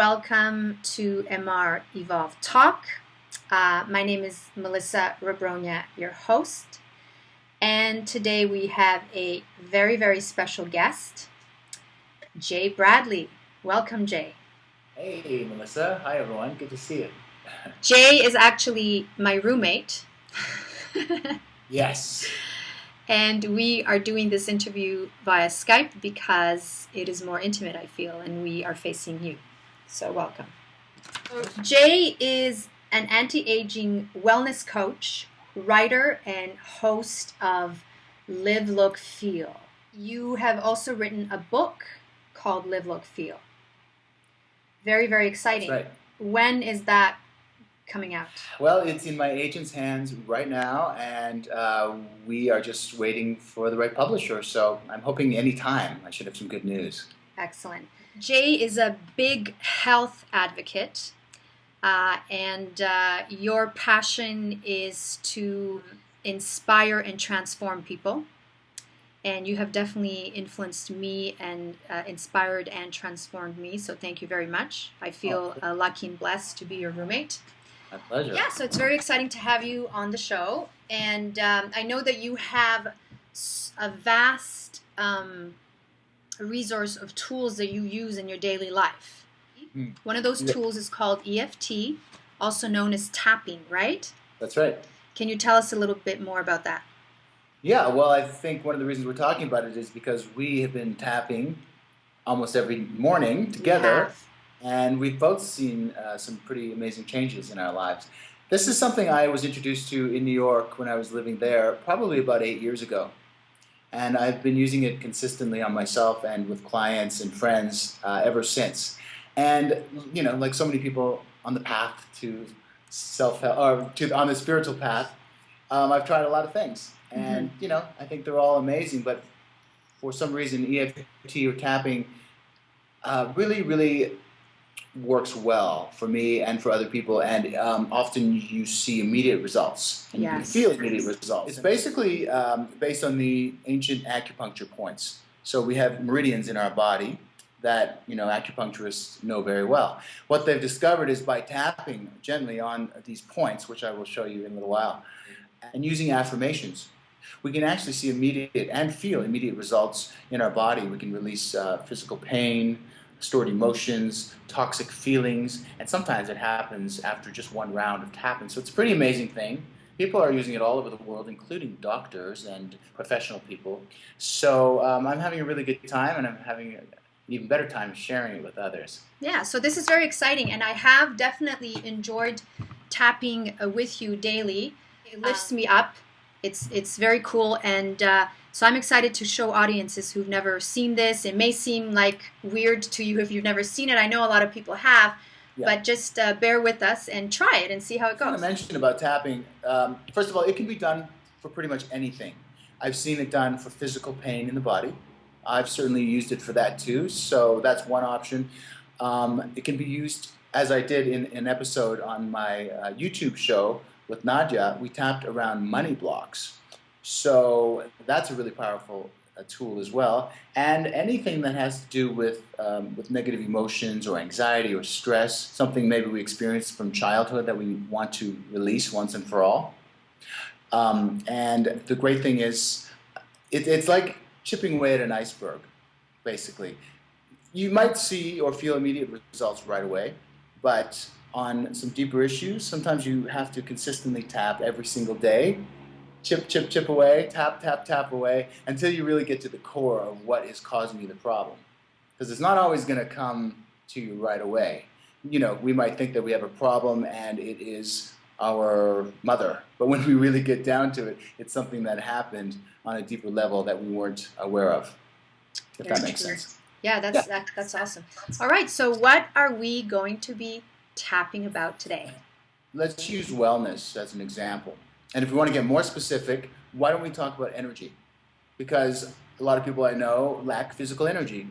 welcome to MR Evolve Talk. My name is Melissa Rabronia, your host, and today we have a very, very special guest, Jay Bradley. Welcome, Jay. Hey, Melissa. Hi, everyone. Good to see you. Jay is actually my roommate. Yes. And we are doing this interview via Skype because it is more intimate, I feel, and we are facing you. So welcome. Jay is an anti-aging wellness coach, writer, and host of Live, Look, Feel. You have also written a book called Live, Look, Feel. Very, very exciting. That's right. When is that coming out? Well, it's in my agent's hands right now, and we are just waiting for the right publisher. So I'm hoping any time I should have some good news. Excellent. Jay is a big health advocate, and your passion is to inspire and transform people. And you have definitely influenced me and inspired and transformed me. So thank you very much. I feel lucky and blessed to be your roommate. My pleasure. Yeah, so it's very exciting to have you on the show. And I know that you have a vast resource of tools that you use in your daily life. One of those tools is called EFT, also known as tapping, right? That's right. Can you tell us a little bit more about that? Yeah, well, I think one of the reasons we're talking about it is because we have been tapping almost every morning together. And we've both seen some pretty amazing changes in our lives. This is something I was introduced to in New York when I was living there, probably about 8 years ago. And I've been using it consistently on myself and with clients and friends ever since. And, you know, like so many people on the path to self-help, or on the spiritual path, I've tried a lot of things. And, you know, I think they're all amazing. But for some reason, EFT or tapping really works well for me and for other people, and often you see immediate results and you feel immediate results. It's basically based on the ancient acupuncture points. So we have meridians in our body that, you know, acupuncturists know very well. What they've discovered is by tapping gently on these points, which I will show you in a little while, and using affirmations, we can actually see immediate and feel immediate results in our body. We can release physical pain, stored emotions, toxic feelings, and sometimes it happens after just one round of tapping. So it's a pretty amazing thing. People are using it all over the world, including doctors and professional people. So I'm having a really good time, and I'm having an even better time sharing it with others. Yeah, so this is very exciting, and I have definitely enjoyed tapping with you daily. It lifts me up. It's very cool, and so I'm excited to show audiences who've never seen this. It may seem like weird to you if you've never seen it. I know a lot of people have, but just bear with us and try it and see how it goes. I want to mention about tapping. First of all, it can be done for pretty much anything. I've seen it done for physical pain in the body. I've certainly used it for that too, so that's one option. It can be used, as I did in an episode on my YouTube show with Nadia. We tapped around money blocks. So that's a really powerful tool as well. And anything that has to do with negative emotions or anxiety or stress, something maybe we experienced from childhood that we want to release once and for all. And the great thing is, it's like chipping away at an iceberg, basically. You might see or feel immediate results right away, but on some deeper issues, sometimes you have to consistently tap every single day. Chip away, tap away, until you really get to the core of what is causing you the problem. Because it's not always going to come to you right away. You know, we might think that we have a problem and it is our mother. But when we really get down to it, it's something that happened on a deeper level that we weren't aware of. If that makes sense. Yeah, that's awesome. All right, so what are we going to be tapping about today? Let's use wellness as an example. And if we want to get more specific, why don't we talk about energy? Because a lot of people I know lack physical energy.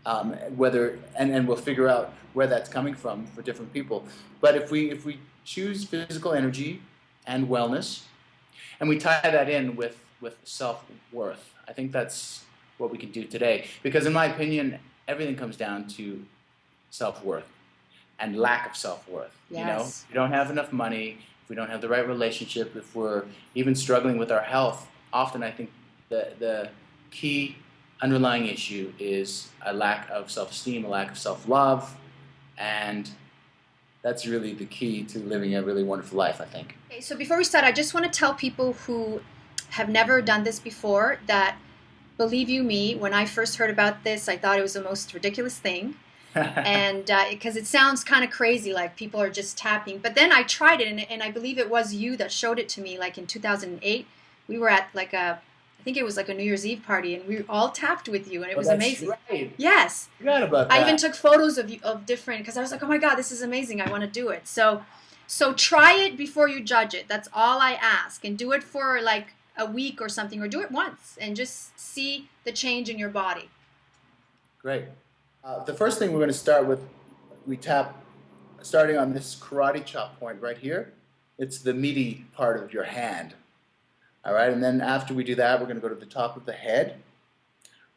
And we'll figure out where that's coming from for different people. But if we choose physical energy and wellness, and we tie that in with self-worth, I think that's what we can do today. Because in my opinion, everything comes down to self-worth. and lack of self-worth. Yes. You know, if we don't have enough money, if we don't have the right relationship, if we're even struggling with our health, often I think the key underlying issue is a lack of self-esteem, a lack of self-love, and that's really the key to living a really wonderful life, I think. Okay, so before we start, I just want to tell people who have never done this before that, believe you me, when I first heard about this, I thought it was the most ridiculous thing. And because it sounds kind of crazy, like people are just tapping. But then I tried it, and I believe it was you that showed it to me, like in 2008. We were at like I think it was like a New Year's Eve party, and we all tapped with you, and it was amazing. Right. Yes. Forgot about that. I even took photos of different, because I was like, oh my God, this is amazing. I want to do it. So try it before you judge it. That's all I ask. And do it for like a week or something, or do it once and just see the change in your body. Great. The first thing we're going to start with, we tap, starting on this karate chop point right here. It's the meaty part of your hand. All right, and then after we do that, we're going to go to the top of the head.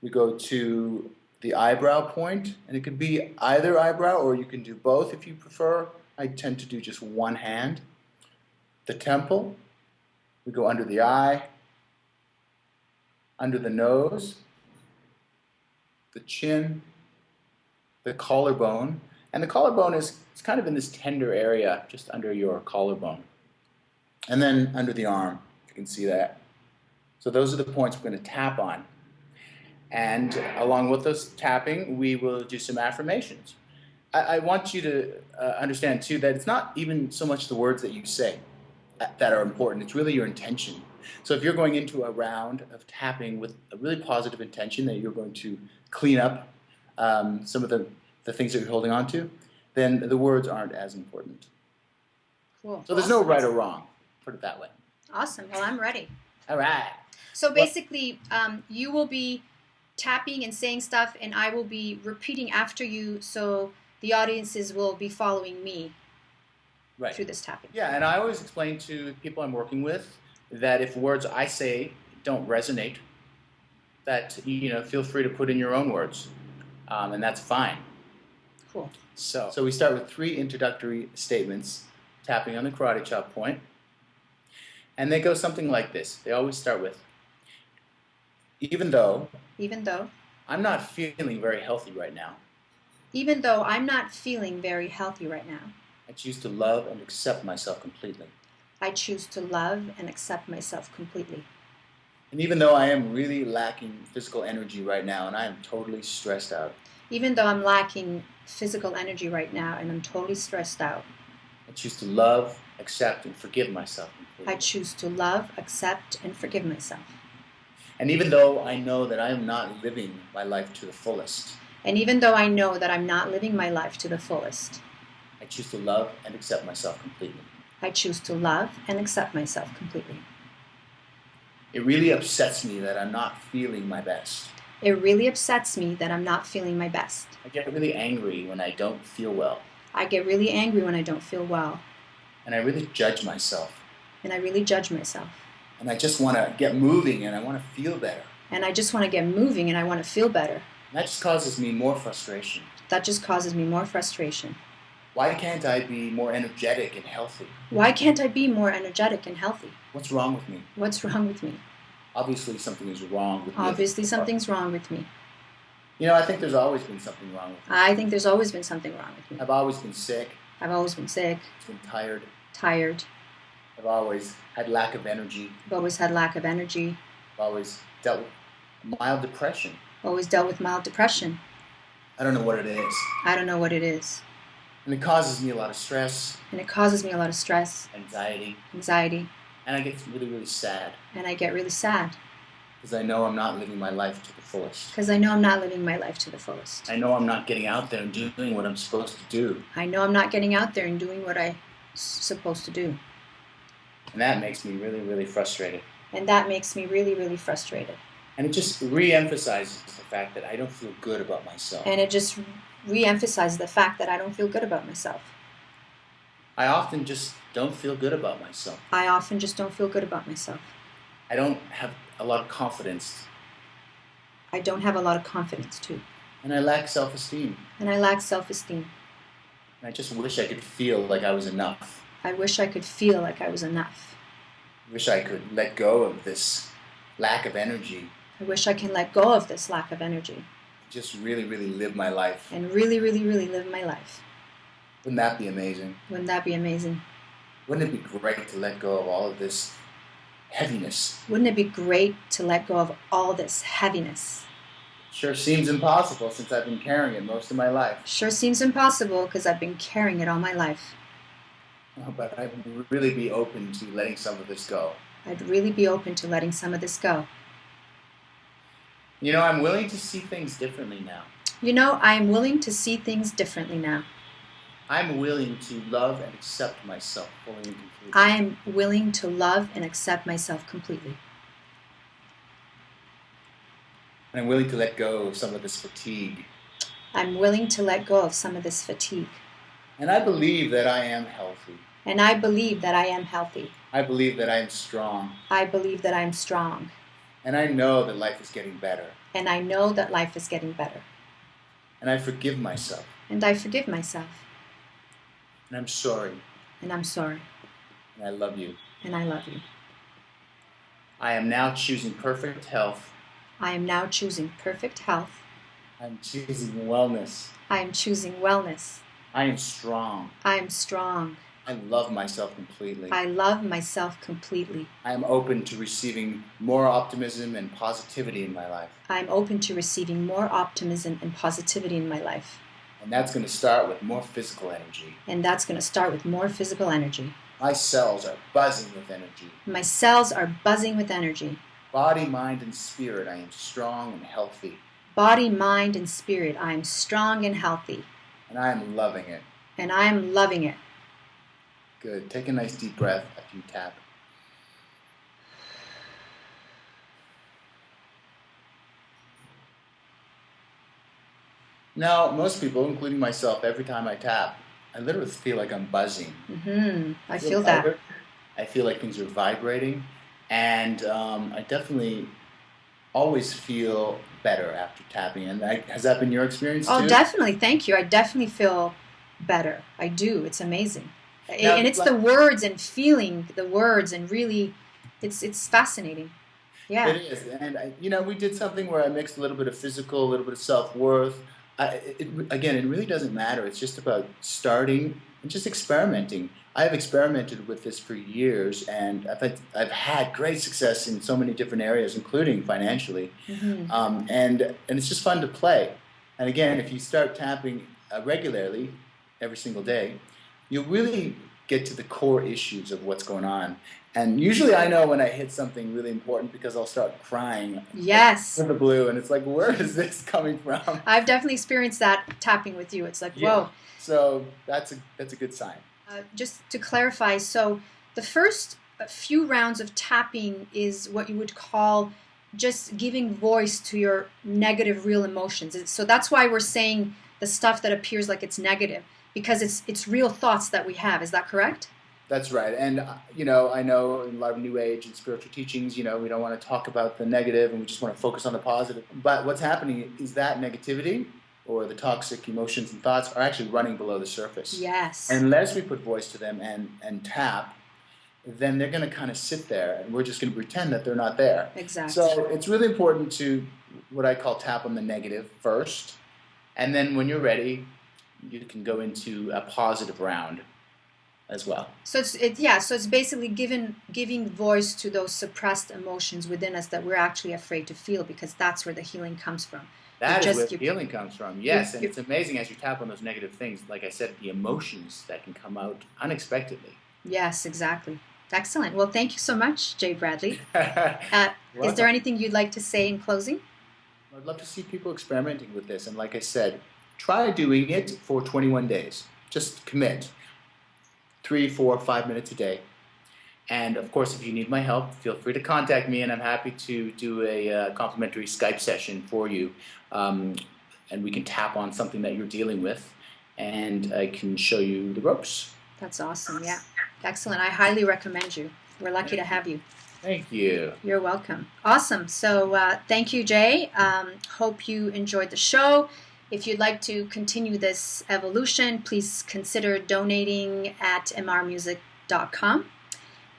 We go to the eyebrow point, and it could be either eyebrow, or you can do both if you prefer. I tend to do just one hand. The temple. We go under the eye, under the nose, the chin, the collarbone, and the collarbone is it's kind of in this tender area just under your collarbone, and then under the arm. You can see that. So those are the points we're going to tap on. And along with those tapping, we will do some affirmations. I want you to understand, too, that it's not even so much the words that you say that are important. It's really your intention. So if you're going into a round of tapping with a really positive intention that you're going to clean up some of the things that you're holding on to, then the words aren't as important. Cool. So there's no right or wrong, put it that way. Awesome. Well, I'm ready. All right. So basically, you will be tapping and saying stuff, and I will be repeating after you, so the audiences will be following me through this tapping. Yeah, and I always explain to people I'm working with that if words I say don't resonate, that feel free to put in your own words, and that's fine. Cool. So we start with 3 introductory statements, tapping on the karate chop point. And they go something like this. They always start with, even though I'm not feeling very healthy right now. Even though I'm not feeling very healthy right now. I choose to love and accept myself completely. I choose to love and accept myself completely. And even though I am really lacking physical energy right now and I am totally stressed out. Even though I'm lacking physical energy right now and I'm totally stressed out. I choose to love, accept, and forgive myself completely. I choose to love, accept, and forgive myself. And even though I know that I am not living my life to the fullest. And even though I know that I'm not living my life to the fullest. I choose to love and accept myself completely. I choose to love and accept myself completely. It really upsets me that I'm not feeling my best. It really upsets me that I'm not feeling my best. I get really angry when I don't feel well. I get really angry when I don't feel well. And I really judge myself. And I really judge myself. And I just want to get moving and I want to feel better. And I just want to get moving and I want to feel better. And that just causes me more frustration. That just causes me more frustration. Why can't I be more energetic and healthy? Why can't I be more energetic and healthy? What's wrong with me? What's wrong with me? Obviously something is wrong with me. Obviously something's wrong with me. I think there's always been something wrong with me. I think there's always been something wrong with me. I've always been sick. I've always been sick. I've been tired. Tired. I've always had lack of energy. I've always had lack of energy. I've always dealt with mild depression. Always dealt with mild depression. I don't know what it is. I don't know what it is. And it causes me a lot of stress. And it causes me a lot of stress. Anxiety. And I get really, really sad. And I get really sad. Because I know I'm not living my life to the fullest. Because I know I'm not living my life to the fullest. I know I'm not getting out there and doing what I'm supposed to do. I know I'm not getting out there and doing what I'm supposed to do. And that makes me really, really frustrated. And that makes me really, really frustrated. And it just re-emphasizes the fact that I don't feel good about myself. And it just re-emphasizes the fact that I don't feel good about myself. I often just don't feel good about myself. I often just don't feel good about myself. I don't have a lot of confidence. I don't have a lot of confidence, too. And I lack self-esteem. And I lack self-esteem. And I just wish I could feel like I was enough. I wish I could feel like I was enough. I wish I could let go of this lack of energy. I wish I can let go of this lack of energy. Just really, really live my life. And really, really, really live my life. Wouldn't that be amazing? Wouldn't that be amazing? Wouldn't it be great to let go of all of this heaviness? Wouldn't it be great to let go of all this heaviness? Sure seems impossible since I've been carrying it most of my life. Sure seems impossible because I've been carrying it all my life. Oh, but I'd really be open to letting some of this go. I'd really be open to letting some of this go. You know, I'm willing to see things differently now. You know, I am willing to see things differently now. I'm willing to love and accept myself fully and completely. I am willing to love and accept myself completely. I'm willing to let go of some of this fatigue. I'm willing to let go of some of this fatigue. And I believe that I am healthy. And I believe that I am healthy. I believe that I am strong. I believe that I am strong. And I know that life is getting better. And I know that life is getting better. And I forgive myself. And I forgive myself. And I'm sorry. And I'm sorry. And I love you. And I love you. I am now choosing perfect health. I am now choosing perfect health. I'm choosing wellness. I am choosing wellness. I am strong. I am strong. I love myself completely. I love myself completely. I am open to receiving more optimism and positivity in my life. I am open to receiving more optimism and positivity in my life. And that's going to start with more physical energy. And that's going to start with more physical energy. My cells are buzzing with energy. My cells are buzzing with energy. Body, mind, and spirit, I am strong and healthy. Body, mind, and spirit, I am strong and healthy. And I am loving it. And I am loving it. Good. Take a nice deep breath after you tap. Now, most people, including myself, every time I tap, I literally feel like I'm buzzing. I feel that. I feel like things are vibrating. And I definitely always feel better after tapping. And has that been your experience too? Oh, definitely. Thank you. I definitely feel better. I do. It's amazing. Now, and it's the words and feeling the words and really, it's fascinating. Yeah. It is. And, we did something where I mixed a little bit of physical, a little bit of self-worth. Again, it really doesn't matter. It's just about starting and just experimenting. I have experimented with this for years, and I've had great success in so many different areas, including financially. And it's just fun to play. And again, if you start tapping regularly, every single day, you'll really get to the core issues of what's going on. And usually I know when I hit something really important because I'll start crying. Yes. With the blue, and it's like, where is this coming from? I've definitely experienced that tapping with you. It's like, whoa. So that's a good sign. Just to clarify, so the first few rounds of tapping is what you would call just giving voice to your negative real emotions. So that's why we're saying the stuff that appears like it's negative, because it's real thoughts that we have. Is that correct? That's right. And, I know in a lot of New Age and spiritual teachings, we don't want to talk about the negative and we just want to focus on the positive. But what's happening is that negativity or the toxic emotions and thoughts are actually running below the surface. Yes. And unless we put voice to them and tap, then they're going to kind of sit there and we're just going to pretend that they're not there. Exactly. So it's really important to what I call tap on the negative first. And then when you're ready, you can go into a positive round as well. So it's basically giving voice to those suppressed emotions within us that we're actually afraid to feel, because that's where the healing comes from. That is where the healing comes from, yes. And it's amazing as you tap on those negative things, like I said, the emotions that can come out unexpectedly. Yes, exactly. Excellent. Well, thank you so much, Jay Bradley. Is there anything you'd like to say in closing? I'd love to see people experimenting with this. And like I said, try doing it for 21 days. Just commit. 3, 4, 5 minutes a day. And of course, if you need my help, feel free to contact me, and I'm happy to do a complimentary Skype session for you. And we can tap on something that you're dealing with, and I can show you the ropes. That's awesome. Yeah. Excellent. I highly recommend you. We're lucky to have you. Thank you. You're welcome. Awesome. So thank you, Jay. Hope you enjoyed the show. If you'd like to continue this evolution, please consider donating at mrmusic.com.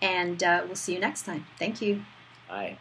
And we'll see you next time. Thank you. Bye.